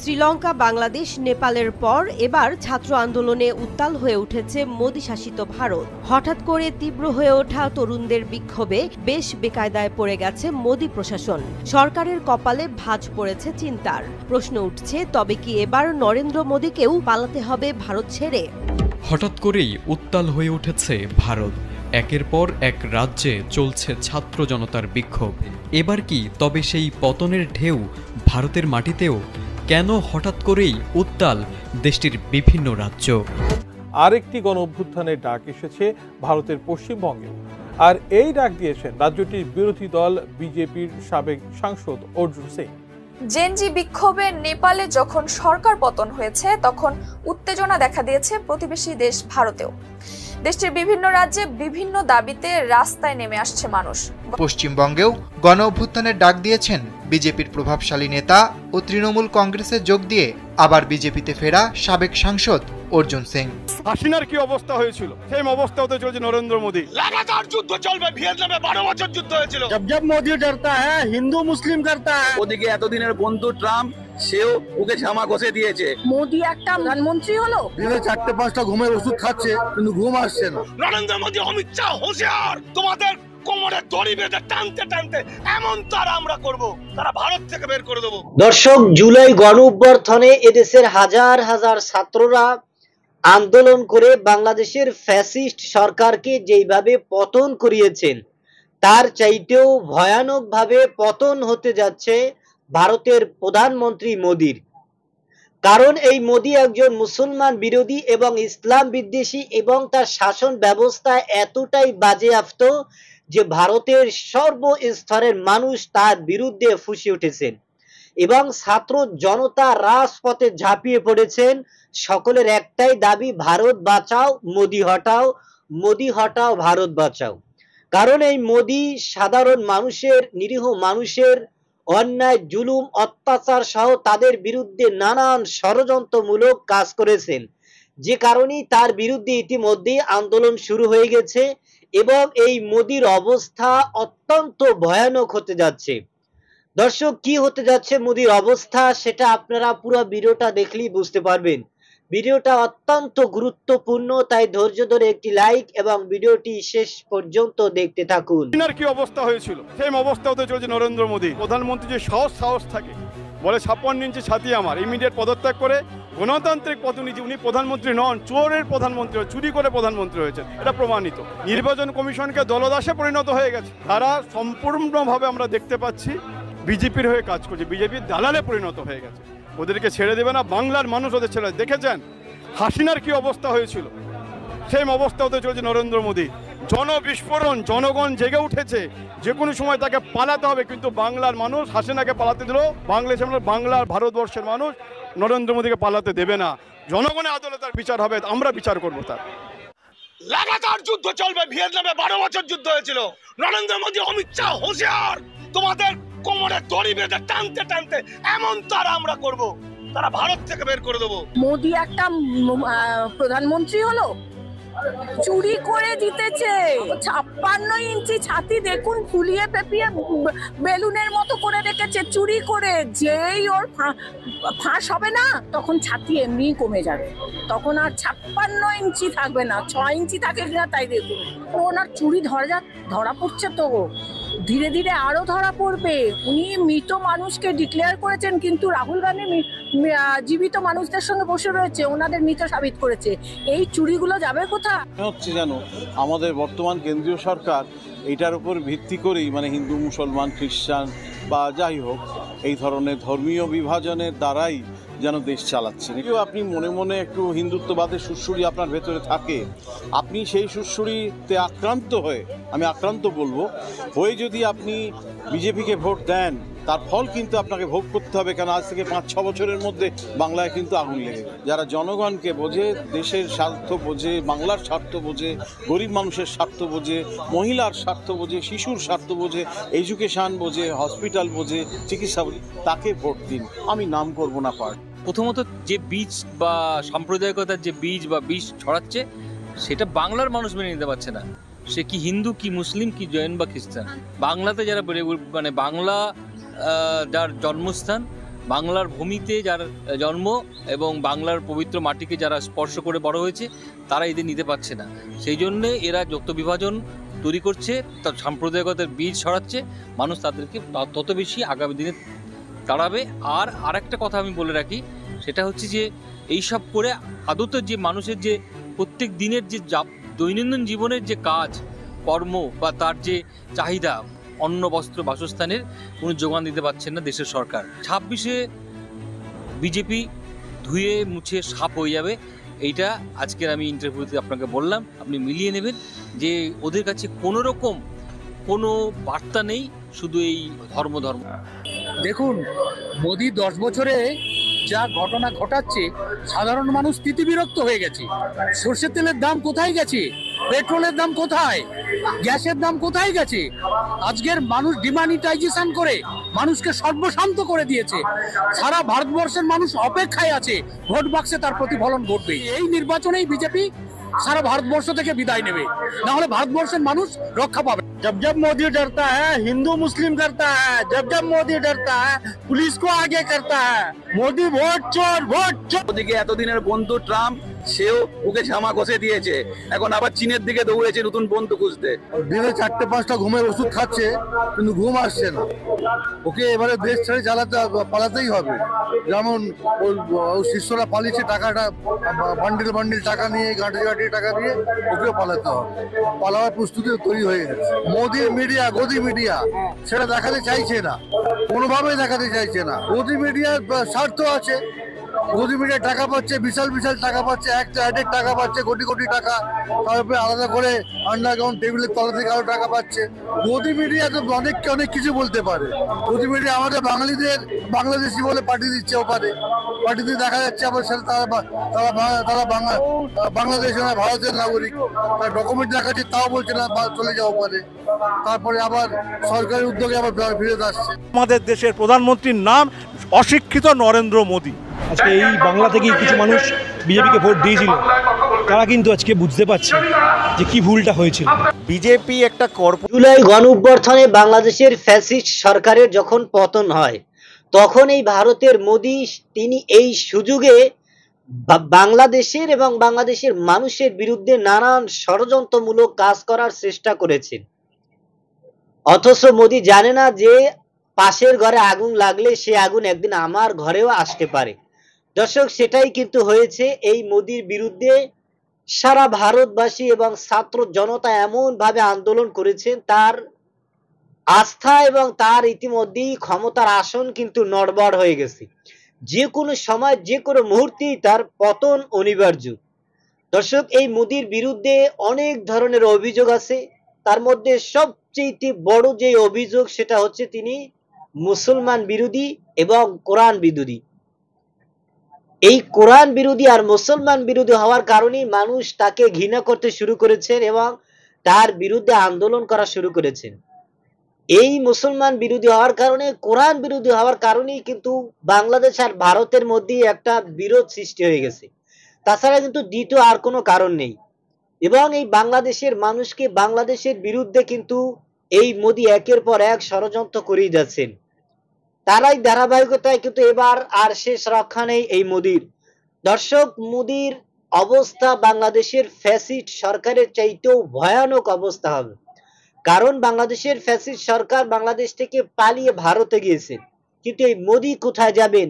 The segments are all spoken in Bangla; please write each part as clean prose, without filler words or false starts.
শ্রীলঙ্কা, বাংলাদেশ, নেপালের পর এবার ছাত্র আন্দোলনে উত্তাল হয়ে উঠেছে মোদি শাসিত ভারত। হঠাৎ করে তীব্র হয়ে ওঠা তরুণদের বিক্ষোভে বেশ বেকায়দায় পড়ে গেছে মোদি প্রশাসন। সরকারের কপালে ভাঁজ পড়েছে চিন্তার। প্রশ্ন উঠছে, তবে কি এবার নরেন্দ্র মোদিকেও পালাতে হবে ভারত ছেড়ে? হঠাৎ করেই উত্তাল হয়ে উঠেছে ভারত। একের পর এক রাজ্যে চলছে ছাত্র জনতার বিক্ষোভ। এবার কি তবে সেই পতনের ঢেউ ভারতের মাটিতেও? কেন হঠাৎ করেই উত্তাল দেশটির বিভিন্ন রাজ্য? আরেকটি গণ অভ্যুত্থানের ডাক এসেছে ভারতের পশ্চিমবঙ্গেও, আর এই ডাক দিয়েছেন রাজ্যটির বিরোধী দল বিজেপির সাবেক সাংসদ অর্জুন সিং। জেনজি বিক্ষোভে নেপালে যখন সরকার পতন হয়েছে, তখন উত্তেজনা দেখা দিয়েছে প্রতিবেশী দেশ ভারতেও। দেশটির বিভিন্ন রাজ্যে বিভিন্ন দাবিতে রাস্তায় নেমে আসছে মানুষ। পশ্চিমবঙ্গেও গণ অভ্যুত্থানের ডাক দিয়েছেন বিজেপির প্রভাবশালী নেতা ও তৃণমূল কংগ্রেসে যোগ দিয়ে আবার বিজেপিতে ফেরা সাবেক সাংসদ অর্জুন সিং। হাসিনার কি অবস্থা হয়েছিল, সেই অবস্থা হতে চলছে নরেন্দ্র মোদি। লাগাতার যুদ্ধ চলবে। ভিয়েতনামে 12 বছর যুদ্ধ হয়েছিল। जब मोदी डरता है हिंदू मुस्लिम करता है। ওদিকে এতদিনের বন্ধু ট্রাম্প, সেও ওকে জামা ঘষে দিয়েছে। মোদি একটা প্রধানমন্ত্রী হলো, দিনে 4-5টা ঘুমের ওষুধ খাচ্ছে কিন্তু ঘুম আসছে না। নরেন্দ্র মোদি, অমিত শাহ হুঁশিয়ার, তোমাদের কোমরে দড়ি বেঁধে টানতে টানতে এমন তারা আমরা করব, তারা ভারত থেকে বের করে দেবো। দর্শক, জুলাই গণ অভ্যুত্থানে এদেশের হাজার হাজার ছাত্ররা আন্দোলন করে বাংলাদেশের ফ্যাসিস্ট সরকারকে যেইভাবে পতন করিয়েছেন, তার চাইতেও ভয়ানকভাবে পতন হতে যাচ্ছে ভারতের প্রধানমন্ত্রী মোদির। কারণ এই মোদি একজন মুসলমান বিরোধী এবং ইসলাম বিদ্বেষী, এবং তার শাসন ব্যবস্থা এতটাই বাজেয়াপ্ত যে ভারতের সর্বস্তরের মানুষ তার বিরুদ্ধে ফুঁসে উঠেছেন এবং ছাত্র জনতা রাজপথে ঝাঁপিয়ে পড়েছেন। সকলের একটাই দাবি, ভারত বাঁচাও, মোদি হটাও, মোদি হটাও, ভারত বাঁচাও। কারণ এই মোদি সাধারণ মানুষের, নিরীহ মানুষের অন্যায়, জুলুম, অত্যাচার সহ তাদের বিরুদ্ধে নানান ষড়যন্ত্রমূলক কাজ করেছেন, যে কারণেই তার বিরুদ্ধে ইতিমধ্যেই আন্দোলন শুরু হয়ে গেছে এবং এই মোদির অবস্থা অত্যন্ত ভয়ানক হতে যাচ্ছে। দর্শক, কি হতে যাচ্ছে মোদির অবস্থা, সেটা আপনারা পুরো ভিডিওটা দেখলেই বুঝতে পারবেন। ভিডিওটা অত্যন্ত গুরুত্বপূর্ণ, তাই ধৈর্য ধরে একটি লাইক এবং ভিডিওটি শেষ পর্যন্ত দেখতে থাকুন। হাসিনার কি অবস্থা হয়েছিল, সেই অবস্থা হতে চলছে নরেন্দ্র মোদি। প্রধানমন্ত্রী যে সাহস থাকে, বলে 56 ইঞ্চি ছাতি আমার, ইমিডিয়েট পদত্যাগ করে গণতান্ত্রিক প্রতিনিধি, উনি প্রধানমন্ত্রী নন, চোরের প্রধানমন্ত্রী, চুরি করে প্রধানমন্ত্রী হয়েছেন, এটা প্রমাণিত। নির্বাচন কমিশনকে দলদাসে পরিণত হয়ে গেছে। তারা সম্পূর্ণভাবে আমরা দেখতে পাচ্ছি বিজেপির হয়ে কাজ করছে, বিজেপির দালালে পরিণত হয়ে গেছে। ওদেরকে ছেড়ে দেবে না, বাংলার মানুষ ওদের ছেড়ে। দেখেছেন হাসিনার কি অবস্থা হয়েছিল, সেই অবস্থা হতে চলছে নরেন্দ্র মোদি। জনবিস্ফোরণ, জনগণ জেগে উঠেছে, যে কোনো সময় তাকে পালাতে হবে, কিন্তু বাংলার মানুষ হাসিনাকে পালাতে দিল, বাংলার ভারতবর্ষের মানুষ নরেন্দ্র মোদিকে পালাতে দেবে না। জনগণের আদালতে তার বিচার হবে, আমরা বিচার করবো তার। লাগাতার যুদ্ধ চলবে। ভিয়েতনামে 12 বছর যুদ্ধ হয়েছিল। নরেন্দ্র মোদি, অমিত শাহ হুঁশিয়ার, তোমাদের কোমরে দড়ি বেঁধে টানতে টানতে এমন তারা আমরা করব, তারা ভারত থেকে বের করে দেবো। মোদি একটা প্রধানমন্ত্রী হলো, চুরি করে জিতেছে। 56 ইঞ্চি ছাতি দেখুন, ফুলিয়ে পেপিয়ে বেলুনের মতো করে রেখেছে, চুরি করে। যেই ওর ফাঁস হবে না, তখন ছাতি এমনি কমে যাবে, তখন আর 56 ইঞ্চি থাকবে না, 6 ইঞ্চি থাকে কিনা তাই দেখুন। ওনার চুরি ধরা পড়ছে, তো ধীরে ধীরে আরো ধরা পড়বে। উনি মৃত মানুষকে ডিক্লেয়ার করেছেন, কিন্তু রাহুল গান্ধী জীবিত মানুষদের সঙ্গে বসে রয়েছে, ওনাদের মৃত সাবিত করেছে। এই চুরিগুলো যাবে কোথায় হচ্ছে জানো? আমাদের বর্তমান কেন্দ্রীয় সরকার এটার উপর ভিত্তি করেই, মানে হিন্দু, মুসলমান, খ্রিস্টান বা যাই হোক, এই ধরনের ধর্মীয় বিভাজনের দ্বারাই যেন দেশ চালাচ্ছে। কেউ আপনি মনে মনে একটু হিন্দুত্ববাদের সুড়সুড়ি আপনার ভেতরে থাকে, আপনি সেই সুড়সুড়িতে আক্রান্ত হয়ে, আমি আক্রান্ত বলবো, হয়ে যদি আপনি বিজেপিকে ভোট দেন, তার ফল কিন্তু আপনাকে ভোগ করতে হবে। কারণ আজ থেকে 5-6 বছরের মধ্যে বাংলায় কিন্তু আগুন লেগে যাবে। যারা জনগণকে বোঝে, দেশের স্বার্থ বোঝে, বাংলার স্বার্থ বোঝে, গরিব মানুষের স্বার্থ বোঝে, মহিলার স্বার্থ বোঝে, শিশুর স্বার্থ বোঝে, এডুকেশন বোঝে, হসপিটাল বোঝে, চিকিৎসা বোঝে, তাকে ভোট দিন। আমি নাম করবো না পার্টি। প্রথমত যে বীজ বা সাম্প্রদায়িকতার যে বীজ বা বিষ ছড়াচ্ছে, সেটা বাংলার মানুষ মেনে নিতে পারছে না। সে কি হিন্দু, কি মুসলিম, কি জৈন বা খ্রিস্টান, বাংলাতে যারা মানে বাংলা যার জন্মস্থান, বাংলার ভূমিতে যার জন্ম এবং বাংলার পবিত্র মাটিকে যারা স্পর্শ করে বড় হয়েছে তারা এদের নিতে পারছে না। সেই জন্যে এরা যত বিভাজন তৈরি করছে, তার সাম্প্রদায়িকতার বীজ ছড়াচ্ছে, মানুষ তাদেরকে তত বেশি আগামী দিনে তাড়াবে। আর আরেকটা কথা আমি বলে রাখি, সেটা হচ্ছে যে এইসব করে আদতে যে মানুষের যে প্রত্যেক দিনের যে দৈনন্দিন জীবনের যে কাজ কর্ম বা তার যে চাহিদা, অন্ন বস্ত্র বাসস্থানের কোনো যোগান দিতে পারছেন না দেশের সরকার। 26-এ বিজেপি ধুয়ে মুছে সাপ হয়ে যাবে, এইটা আজকের আমি ইন্টারভিউতে আপনাকে বললাম। আপনি মিলিয়ে নেবেন যে ওদের কাছে কোনো রকম কোনো বার্তা নেই, শুধু এই ধর্ম। দেখুন, মোদি 10 বছরে যা ঘটনা ঘটাচ্ছে, সাধারণ মানুষ স্থিতিবিরক্ত হয়ে গেছে। সরষের তেলের দাম কোথায় গেছে, পেট্রোলের দাম কোথায়, গ্যাসের দাম কোথায় গেছে। আজকের মানুষ ডিমানিটাইজেশন করে মানুষকে সর্বশান্ত করে দিয়েছে। সারা ভারতবর্ষের মানুষ অপেক্ষায় আছে ভোট বাক্সে তার প্রতিফলন ঘটবে। এই নির্বাচনেই বিজেপি সারা ভারতবর্ষ থেকে বিদায় নেবে, না হলে ভারতবর্ষের মানুষ রক্ষা পাবে। जब जब मोदी डरता है हिंदू मुस्लिम करता है, जब जब मोदी डरता है पुलिस को आगे करता है। मोदी ভোট চোর, ভোট চোর। ওদিকে এতদিনের বন্ধু ট্রাম্প, সেও ওকে জামা ঘষে দিয়েছে, এখন আবার চীনের দিকে দৌড়েছে নতুন বন্ধু খুঁজতে। দিনে 4-5টা ঘুমের ওষুধ খাচ্ছে, কিন্তু ঘুম আসছে না। ওকে এবারে দেশ ছেড়ে পালাতেই হবে। যেমন ওর শিষ্যরা পালিয়েছে, টাকাটা বান্ডিল বান্ডিল টাকা নিয়ে, গাঁটি টাকা দিয়ে ওকেও পালাতে হবে। পালাবার প্রস্তুতি তৈরি হয়ে গেছে। মোদির মিডিয়া, গদি মিডিয়া সেটা দেখাতে চাইছে না, কোনোভাবেই দেখাতে চাইছে না। গদি মিডিয়ার স্বার্থ আছে, গদি মিডিয়া টাকা পাচ্ছে, বিশাল বিশাল টাকা পাচ্ছে, একটা টাকা পাচ্ছে, কোটি কোটি টাকা। তারপরে আলাদা করে আন্ডারগ্রাউন্ড টেবিলের তলা থেকে আরো টাকা পাচ্ছে। গদি মিডিয়া তো অনেক কিছু বলতে পারে। গদি মিডিয়া আমাদের বাঙালিদের বাংলাদেশি বলে পাঠিয়ে দিচ্ছেও পারে, পাঠিয়ে দিয়ে দেখা যাচ্ছে আবার তারা বাংলাদেশ না ভারতের নাগরিক, তার ডকুমেন্ট দেখাচ্ছে তাও বলছে না, চলে যাওয়া পারে। তারপরে আবার সরকারি উদ্যোগে আবার ফিরে আসছে। আমাদের দেশের প্রধানমন্ত্রীর নাম অশিক্ষিত নরেন্দ্র মোদী। আজকে এই বাংলা থেকেই কিছু মানুষ বিজেপিকে ভোট দিয়েছিল, তারা কিন্তু আজকে বুঝতে পারছে যে কি ভুলটা হয়েছিল। বিজেপি একটা জুলাই গণঅভ্যুত্থানে বাংলাদেশের ফ্যাসিস্ট সরকারের যখন পতন হয়, তখন এই ভারতের মোদি তিনি এই সুযোগে বাংলাদেশের এবং বাংলাদেশের মানুষের বিরুদ্ধে নানান ষড়যন্ত্রমূলক কাজ করার চেষ্টা করেছেন। অথচ মোদি জানে না যে পাশের ঘরে আগুন লাগলে সে আগুন একদিন আমার ঘরেও আসতে পারে। দর্শক, সেটাই কিন্তু হয়েছে। এই মোদির বিরুদ্ধে সারা ভারতবাসী এবং ছাত্র জনতা এমন ভাবে আন্দোলন করেছেন, তার আস্থা এবং তার ইতিমধ্যেই ক্ষমতার আসন কিন্তু নড়বড় হয়ে গেছে। যে কোনো সময়, যে কোনো মুহূর্তেই তার পতন অনিবার্য। দর্শক, এই মোদির বিরুদ্ধে অনেক ধরনের অভিযোগ আছে। তার মধ্যে সবচেয়ে বড় যে অভিযোগ, সেটা হচ্ছে তিনি মুসলমান বিরোধী এবং কোরআন বিরোধী। এই কোরআন বিরোধী আর মুসলমান বিরোধী হওয়ার কারণে মানুষ তাকে ঘৃণা করতে শুরু করেছেন এবং তার বিরুদ্ধে আন্দোলন করা শুরু করেছেন। এই মুসলমান বিরোধী হওয়ার কারণে, কোরআন বিরোধী হওয়ার কারণেই কিন্তু বাংলাদেশ আর ভারতের মধ্যে একটা বিরোধ সৃষ্টি হয়ে গেছে। তাছাড়া কিন্তু দ্বিতীয় আর কোনো কারণ নেই। এবং এই বাংলাদেশের মানুষকে বাংলাদেশের বিরুদ্ধে কিন্তু এই মোদি একের পর এক ষড়যন্ত্র করেই যাচ্ছেন। তারাই ধারাবাহিকতায় কিন্তু এবার আর শেষ রক্ষা নেই এই মোদির। দর্শক, মোদির অবস্থা বাংলাদেশের ফ্যাসিস্ট সরকারের চাইতেও ভয়ানক অবস্থা হবে। কারণ বাংলাদেশের ফ্যাসিস্ট সরকার বাংলাদেশ থেকে পালিয়ে ভারতে গিয়েছে, কিন্তু এই মোদি কোথায় যাবেন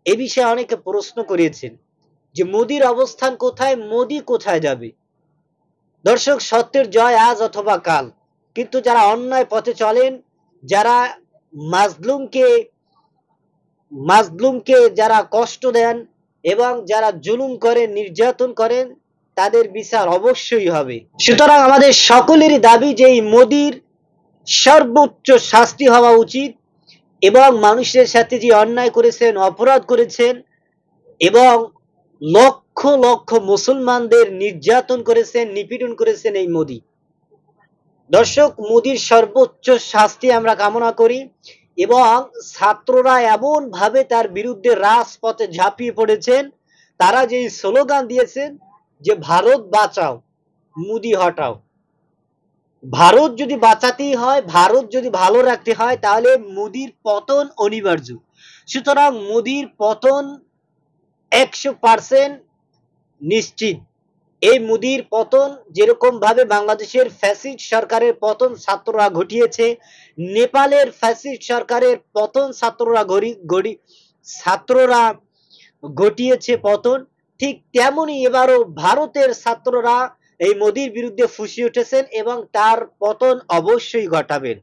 এ বিষয়ে অনেকে প্রশ্ন করেছেন যে মোদির অবস্থান কোথায়, মোদি কোথায় যাবে। দর্শক, সত্যের জয় আজ অথবা কাল। কিন্তু যারা অন্যায় পথে চলেন, যারা মাজলুমকে যারা কষ্ট দেন এবং যারা জুলুম করেন, নির্যাতন করেন, তাদের বিচার অবশ্যই হবে। সুতরাং আমাদের সকলেরই দাবি যে এই মোদির সর্বোচ্চ শাস্তি হওয়া উচিত এবং মানুষের সাথে যে অন্যায় করেছেন, অপরাধ করেছেন এবং লক্ষ লক্ষ মুসলমানদের নির্যাতন করেছেন, নিপীড়ন করেছেন এই মোদি। দর্শক, মোদির সর্বোচ্চ শাস্তি আমরা কামনা করি এবং ছাত্ররা এমন ভাবে তার বিরুদ্ধে রাজপথে ঝাঁপিয়ে পড়েছেন, তারা যে স্লোগান দিয়েছেন যে ভারত বাঁচাও, মোদি হটাও। ভারত যদি বাঁচাতেই হয়, ভারত যদি ভালো রাখতে হয়, তাহলে মোদির পতন অনিবার্য। সুতরাং মোদির পতন 100% নিশ্চিত। এই মোদির পতন যেরকম ভাবে বাংলাদেশের ফ্যাসিস্ট সরকারের পতন ছাত্ররা ঘটিয়েছে, নেপালের ফ্যাসিস্ট সরকারের পতন ছাত্ররা ঘটিয়েছে পতন, ঠিক তেমনি এবারও ভারতের ছাত্ররা এই মোদির বিরুদ্ধে ফুঁসে উঠেছেন এবং তার পতন অবশ্যই ঘটাবেন।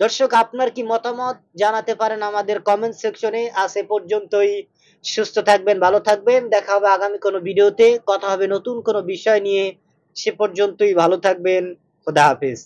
দর্শক, আপনার কি মতামত জানাতে পারেন আমাদের কমেন্ট সেকশনে। আজ এ পর্যন্তই। সুস্থ থাকবেন, ভালো থাকবেন। দেখা হবে আগামী কোনো ভিডিওতে, কথা হবে নতুন কোনো বিষয় নিয়ে। সে পর্যন্তই ভালো থাকবেন। খোদা হাফেজ।